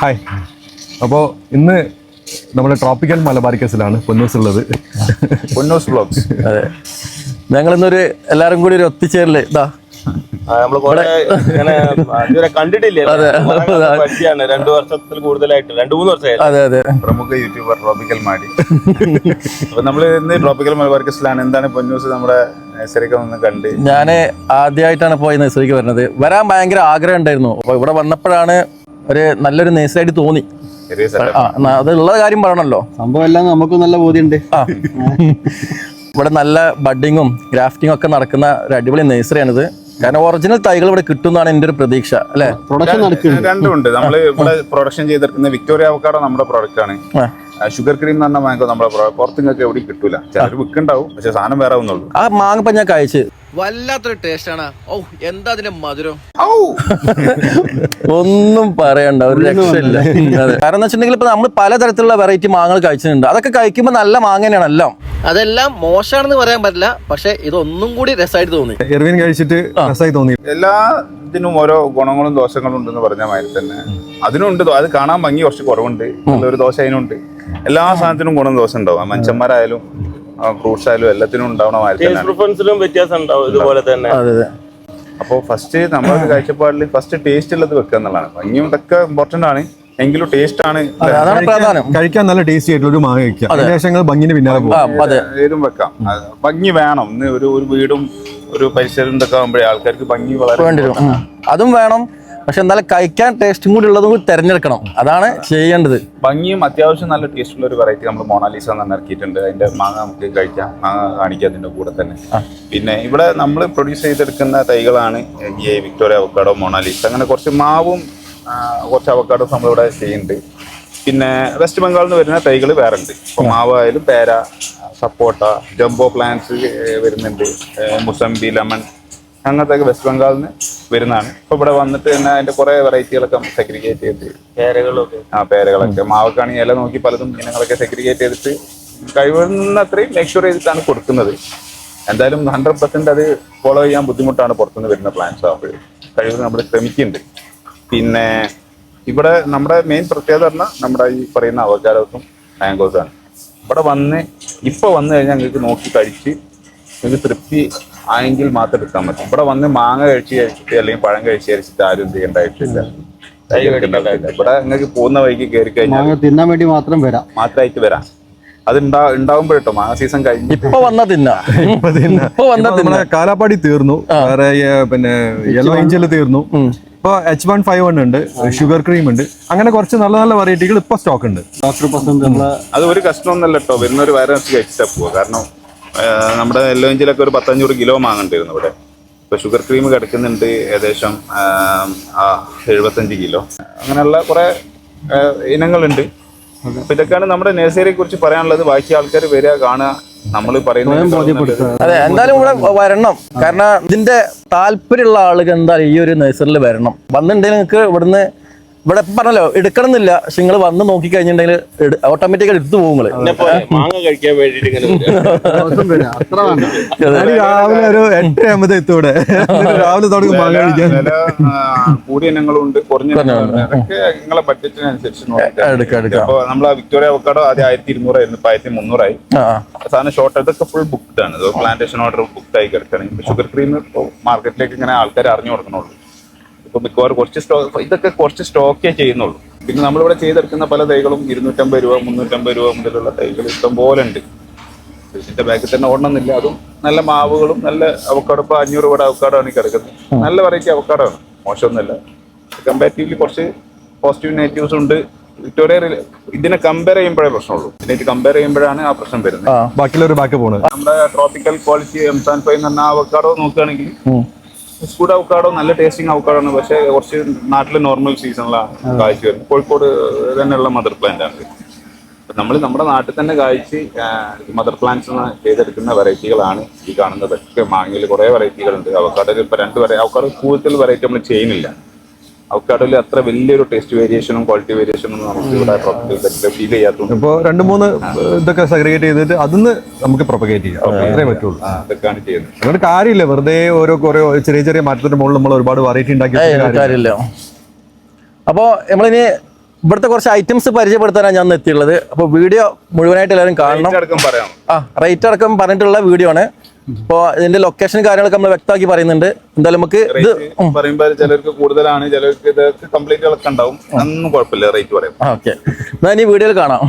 Hi. അപ്പോൾ ഇന്ന് നമ്മുടെ ട്രോപ്പിക്കൽ മലബാറിക്കസിലാണ് പൊന്നൂസ് ഉള്ളത്. പൊന്നൂസ് ബ്ലോഗ്സ്. അതെ, ഞങ്ങളിന്നൊരു എല്ലാരും കൂടി ഒരു ഒത്തുചേരല് ഇതാ കണ്ടിട്ടില്ലേ? പരിചയമാണ് 2 വർഷത്തിൽ കൂടുതലായിട്ട്, 2-3 വർഷമായി. അതെ അതെ, പ്രമുഖ യൂട്യൂബർ ട്രോപ്പിക്കൽ മാടി. അപ്പൊ നമ്മള് ഇന്ന് ട്രോപ്പിക്കൽ മലബാറിക്കസിലാണ്. എന്താണ് പൊന്നൂസ് നമ്മുടെ നഴ്സറിക്ക് ഒന്ന് കണ്ട്. ഞാന് ആദ്യമായിട്ടാണ് പോയി നഴ്സറിക്ക് വരുന്നത്. വരാൻ ഭയങ്കര ആഗ്രഹം ഉണ്ടായിരുന്നു. അപ്പൊ ഇവിടെ വന്നപ്പോഴാണ് ഒരു നല്ലൊരു നഴ്സറിയായിട്ട് തോന്നി. അതുള്ള കാര്യം പറയണല്ലോ, സംഭവം എല്ലാം നമുക്ക് നല്ല ബോധ്യമുണ്ട്. ഇവിടെ നല്ല ബഡിങ്ങും ഗ്രാഫ്റ്റിംഗും ഒക്കെ നടക്കുന്ന ഒരു അടിപൊളി നഴ്സറിയാണിത്. കാരണം ഒറിജിനൽ തൈകൾ ഇവിടെ കിട്ടുന്നതാണ് എൻ്റെ ഒരു പ്രതീക്ഷ. അല്ലെ, പ്രൊഡക്ഷൻ നടക്കുന്നുണ്ട്. രണ്ടുമുണ്ട്. നമ്മള് ഇവിടെ പ്രൊഡക്ഷൻ ചെയ്തെടുക്കുന്ന വിക്ടോറിയ അവക്കാഡോ നമ്മുടെ പ്രോഡക്റ്റ് ആണ്. ഷുഗർ ക്രീം എന്ന് പറഞ്ഞ മാങ്കോ നമ്മുടെ പുറത്ത് നിങ്ങൾക്ക് എവിടെയും കിട്ടൂല. ചിലർ വിൽക്കുണ്ടാവും, പക്ഷെ സാധനം വേറെ ഒന്നുള്ളൂ. ആ മാങ്ങ ഞാൻ കഴിച്ച് വല്ലാത്തൊരു ടേസ്റ്റ് ആണ്. ഓ, എന്താ അതിന്റെ മധുരം, ഒന്നും പറയണ്ട, ഒരു രക്ഷയില്ല. അതെ, കാരണം എന്ന് വെച്ചിട്ടുണ്ടെങ്കിൽ ഇപ്പൊ നമ്മൾ പലതരത്തിലുള്ള വെറൈറ്റി മാങ്ങകൾ കഴിച്ചിട്ടുണ്ട്. അതൊക്കെ കഴിക്കുമ്പോൾ നല്ല മാങ്ങ തന്നെയാണ് എല്ലാം. അതെല്ലാം മോശമാണെന്ന് പറയാൻ പറ്റില്ല, പക്ഷെ ഇതൊന്നും കൂടി രസമായിട്ട് തോന്നി. എർവിൻ കഴിച്ചിട്ട് രസമായി തോന്നി. എല്ലാ ഇതിനും ഓരോ ഗുണങ്ങളും ദോഷങ്ങളും ഉണ്ടെന്ന് പറഞ്ഞ മാതിരി തന്നെ അതിനുണ്ട്. അത് കാണാൻ ഭംഗി കുറച്ച് കുറവുണ്ട്, ഒരു ദോഷം അതിനുണ്ട്. എല്ലാ സാധനത്തിനും ഗുണം ദോഷം ഉണ്ടാവും. മനുഷ്യന്മാരായാലും ഫ്രൂട്ട്സ് ആയാലും എല്ലാത്തിനും ഉണ്ടാവണ പ്രിഫറൻസിലും വ്യത്യാസം ഉണ്ടാവും ഇതുപോലെ തന്നെ. അപ്പോൾ ഫസ്റ്റ് നമ്മളൊരു കാഴ്ചപ്പാടിൽ ഫസ്റ്റ് ടേസ്റ്റ് ഉള്ളത് വെക്കുക എന്നുള്ളതാണ്. ഭംഗിയും ഇതൊക്കെ ഇമ്പോർട്ടന്റ് ആണ്, എങ്കിലും ടേസ്റ്റ് ആണ് പ്രധാനം. കഴിക്കാൻ നല്ല ടേസ്റ്റി ആയിട്ടുള്ള ഒരു മാങ്ങ കഴിക്കാം. ഭംഗിന് പിന്നാലെ ഏതും വെക്കാം. ഭംഗി വേണം. ഇന്ന് ഒരു വീടും ഒരു പരിസരം ഇതൊക്കെ ആകുമ്പോഴേ ആൾക്കാർക്ക് ഭംഗി വളരെ അതും വേണം. പക്ഷെ എന്തായാലും കഴിക്കാൻ ടേസ്റ്റും കൂടി ഉള്ളതും കൂടി തിരഞ്ഞെടുക്കണം. അതാണ് ചെയ്യേണ്ടത്. ഭംഗിയും അത്യാവശ്യം നല്ല ടേസ്റ്റ് ഉള്ള ഒരു വെറൈറ്റി നമ്മൾ മൊണാലിസ എന്ന് ഇറക്കിയിട്ടുണ്ട്. അതിന്റെ മാങ്ങ നമുക്ക് കഴിക്കാം, മാങ്ങ കാണിക്കാം അതിന്റെ കൂടെ തന്നെ. പിന്നെ ഇവിടെ നമ്മൾ പ്രൊഡ്യൂസ് ചെയ്തെടുക്കുന്ന തൈകളാണ് ഈ വിക്ടോറിയ അവക്കാഡോ, മൊണാലിസ, അങ്ങനെ കുറച്ച് മാവും കുറച്ച് അവക്കാഡോസ് നമ്മളിവിടെ ചെയ്യുന്നുണ്ട്. പിന്നെ വെസ്റ്റ് ബംഗാളിൽ നിന്ന് വരുന്ന തൈകൾ വേറെ ഉണ്ട്. ഇപ്പോൾ മാവായാലും പേര, സപ്പോട്ട, ജംബോ പ്ലാന്റ്സ് വരുന്നുണ്ട്, മുസംബി, ലെമൺ, അങ്ങനത്തെ വെസ്റ്റ് ബംഗാളിൽ നിന്ന് വരുന്നതാണ്. ഇപ്പൊ ഇവിടെ വന്നിട്ട് തന്നെ അതിന്റെ കുറെ വെറൈറ്റികളൊക്കെ സെഗ്രിഗേറ്റ് ചെയ്ത് പേരകളൊക്കെ മാവക്കാണെങ്കിൽ ഇല നോക്കി പലതും ഇനങ്ങളൊക്കെ സെഗ്രിഗേറ്റ് ചെയ്തിട്ട് കഴിവുന്നത്രയും മെഷർ ചെയ്തിട്ടാണ് കൊടുക്കുന്നത്. എന്തായാലും 100% അത് ഫോളോ ചെയ്യാൻ ബുദ്ധിമുട്ടാണ് പുറത്തുനിന്ന് വരുന്ന പ്ലാന്റ്സ് ആകുമ്പോൾ. കഴിവ് നമ്മൾ ശ്രമിക്കുന്നുണ്ട്. പിന്നെ ഇവിടെ നമ്മുടെ മെയിൻ പ്രത്യേകത പറഞ്ഞാൽ നമ്മുടെ ഈ പറയുന്ന അവക്കാഡോസും മാംഗോസാണ്. ഇവിടെ ഇപ്പൊ വന്നു കഴിഞ്ഞാൽ നിങ്ങൾക്ക് നോക്കി കഴിച്ച് നിങ്ങൾക്ക് തൃപ്തി ആയെങ്കിൽ മാത്രം എടുക്കാൻ പറ്റും. ഇവിടെ വന്ന് മാങ്ങ കഴിച്ചിട്ട് അല്ലെങ്കിൽ പഴം കഴിച്ചിട്ട് ആരും എന്ത് ചെയ്യേണ്ടായിട്ടില്ല. ഇവിടെ നിങ്ങൾക്ക് പോകുന്ന വഴിക്ക് കയറി കഴിഞ്ഞാൽ തിന്നാൻ വേണ്ടി മാത്രമായിട്ട് വരാം. അത് ഉണ്ടാവുമ്പോഴട്ടോ മാങ്ങ സീസൺ കഴിഞ്ഞ് ഇപ്പൊ വന്ന കാലാപ്പാടി തീർന്നു, വേറെ പിന്നെ യെല്ലോ ഏഞ്ചൽ തീർന്നു. ഇപ്പൊ H151 ഉണ്ട്, ഷുഗർ ക്രീം ഉണ്ട്, അങ്ങനെ കുറച്ച് നല്ല നല്ല വെറൈറ്റികൾ ഇപ്പൊ സ്റ്റോക്ക് ഉണ്ട്. അത് ഒരു കഷ്ടമൊന്നുമല്ല കേട്ടോ. വരുന്നൊരു വൈറസ് കഴിച്ചിട്ടാ പോവുക. കാരണം നമ്മുടെ യെല്ലോ ഏഞ്ചലൊക്കെ ഒരു 100-500 കിലോ മാങ്ങണ്ടായിരുന്നു ഇവിടെ. ഇപ്പൊ ഷുഗർ ക്രീം കിടക്കുന്നുണ്ട് ഏകദേശം 75 കിലോ. അങ്ങനെയുള്ള കുറെ ഇനങ്ങളുണ്ട്. അപ്പൊ ഇതൊക്കെയാണ് നമ്മുടെ നഴ്സറിയെ കുറിച്ച് പറയാനുള്ളത്. ബാക്കി ആൾക്കാർ വരിക, കാണുക, നമ്മൾ പറയുന്നത്. അതെ, എന്തായാലും ഇവിടെ വരണം. കാരണം ഇതിന്റെ താല്പര്യമുള്ള ആളുകൾ എന്തായാലും ഈ ഒരു നഴ്സറിയിൽ വരണം. വന്നിട്ടുണ്ടെങ്കിൽ നിങ്ങൾക്ക് ഇവിടെ പറഞ്ഞല്ലോ എടുക്കണം എന്നില്ല, പക്ഷെ നിങ്ങൾ വന്ന് നോക്കി കഴിഞ്ഞിട്ടുണ്ടെങ്കിൽ ഓട്ടോമാറ്റിക്കായി എടുത്തു പോകും. മാങ്ങ കഴിക്കാൻ വേണ്ടിട്ട് രാവിലെ ഒരു 8:50 എത്തൂടെ, രാവിലെ തുടങ്ങി മാങ്ങ കഴിക്കാൻ. കൂടിയ ഇനങ്ങളുണ്ട്, കുറഞ്ഞ നിങ്ങളെ ബഡ്ജറ്റിനനുസരിച്ച്. അപ്പൊ നമ്മൾ വിക്ടോറിയ അവക്കാഡോ ആദ്യം 1200 ആയിരുന്നു, ഇപ്പൊ 1300 ആയി. സാധനം ഷോർട്ട് ഇതൊക്കെ ഫുൾ ബുക്ക്ഡ് ആണ്. പ്ലാന്റേഷൻ ഓർഡർ ബുക്ക് ആയി കിടക്കുകയാണ്. ഷുഗർ ക്രീം മാർക്കറ്റിലേക്ക് ഇങ്ങനെ ആൾക്കാർ അറിഞ്ഞു കൊടുക്കണുള്ളൂ. ഇപ്പൊ മിക്കവാറും ഇതൊക്കെ കുറച്ച് സ്റ്റോക്കേ ചെയ്യുന്നുള്ളൂ. പിന്നെ നമ്മളിവിടെ ചെയ്തെടുക്കുന്ന പല തൈകളും 250 രൂപ 350 രൂപ മുതലുള്ള തൈകൾ ഇഷ്ടം പോലെ ഉണ്ട്. ഇതിന്റെ ബാക്കിൽ തന്നെ ഓടണമെന്നില്ല. അതും നല്ല മാവുകളും നല്ല അവക്കാഡോ. ഇപ്പൊ 500 രൂപയുടെ അവക്കാഡോ ആണ് കിടക്കുന്നത്. നല്ല വെറൈറ്റി അവക്കാഡോ ആണ്, മോശമൊന്നുമല്ല. കമ്പാരിറ്റീവ്ലി കുറച്ച് പോസിറ്റീവ് നെഗറ്റീവ്സ് ഉണ്ട്. വിക്ടോറിയ ഇതിനെ കമ്പയർ ചെയ്യുമ്പോഴേ പ്രശ്നമുള്ളൂ. ഇതിനായിട്ട് കമ്പയർ ചെയ്യുമ്പോഴാണ് ആ പ്രശ്നം വരുന്നത്. ബാക്കിയുള്ളൊരു ബാക്ക് പോകുന്നത് നമ്മുടെ ട്രോപ്പിക്കൽ ക്വാളിറ്റി M75 എന്ന് പറഞ്ഞ അവക്കാഡോ നോക്കുകയാണെങ്കിൽ സ്കൂഡ് അവക്കാഡോ നല്ല ടേസ്റ്റിംഗ് അവക്കാഡോ ആണ്. പക്ഷെ കുറച്ച് നാട്ടിലെ നോർമൽ സീസണിലാണ് കാഴ്ച വരുന്നത്. കോഴിക്കോട് തന്നെയുള്ള മദർ പ്ലാന്റ് ആണ്. നമ്മൾ നമ്മുടെ നാട്ടിൽ തന്നെ കാഴ്ച മദർ പ്ലാന്റ്സ് ചെയ്തെടുക്കുന്ന വെറൈറ്റികളാണ് ഈ കാണുന്നതൊക്കെ. മാങ്ങയിൽ കുറെ വെറൈറ്റികളുണ്ട്. അവക്കാഡോയിൽ ഇപ്പൊ 2 അവക്കാഡോ കൂടുതൽ വെറൈറ്റി നമ്മൾ ചെയ്യുന്നില്ല. അവക്കാഡോയിൽ അത്ര വലിയൊരു ടേസ്റ്റ് വേരിയേഷനും ക്വാളിറ്റി വേരിയേഷനും നമുക്ക് ഇവിടെ ഫീൽ ചെയ്യാത്തതുകൊണ്ട് ഇപ്പൊ 2-3 ഇതൊക്കെ സെഗ്രിഗേറ്റ് ചെയ്തിട്ട് അതിന്ന് നമുക്ക് പ്രൊപ്പഗേറ്റ് ചെയ്യാം. അത്രേ പറ്റുള്ളൂ. അതൊക്കെയാണ് ചെയ്യുന്നത്. അതുകൊണ്ട് കാര്യമില്ല വെറുതെ കുറെ ചെറിയ മാറ്റത്തിന്റെ മുകളിൽ നമ്മൾ ഒരുപാട് വെറൈറ്റി ഉണ്ടാക്കി കാര്യമില്ല. അപ്പോ നമ്മളിനി ഇവിടുത്തെ കുറച്ച് ഐറ്റംസ് പരിചയപ്പെടുത്താനാണ് ഞാൻ എത്തിയുള്ളത്. അപ്പോൾ വീഡിയോ മുഴുവനായിട്ട് എല്ലാവരും കാണണം. റേറ്റ് അടക്കം പറയാം. റേറ്റ് അടക്കം പറഞ്ഞിട്ടുള്ള വീഡിയോ ആണ്. അപ്പോൾ ഇതിന്റെ ലൊക്കേഷൻ കാര്യങ്ങളൊക്കെ നമ്മൾ വ്യക്തമാക്കി പറയുന്നുണ്ട്. എന്തായാലും നമുക്ക് ഇത് പറയുമ്പോൾ ചിലർക്ക് കൂടുതലാണ്, ചിലർക്ക് ഇത് കംപ്ലീറ്റുകളൊക്കെ ഉണ്ടാവും. ഒന്നും കുഴപ്പമില്ല, റേറ്റ് പറയാം. ഓക്കെ, എന്നാൽ ഇനി വീഡിയോയിൽ കാണാം.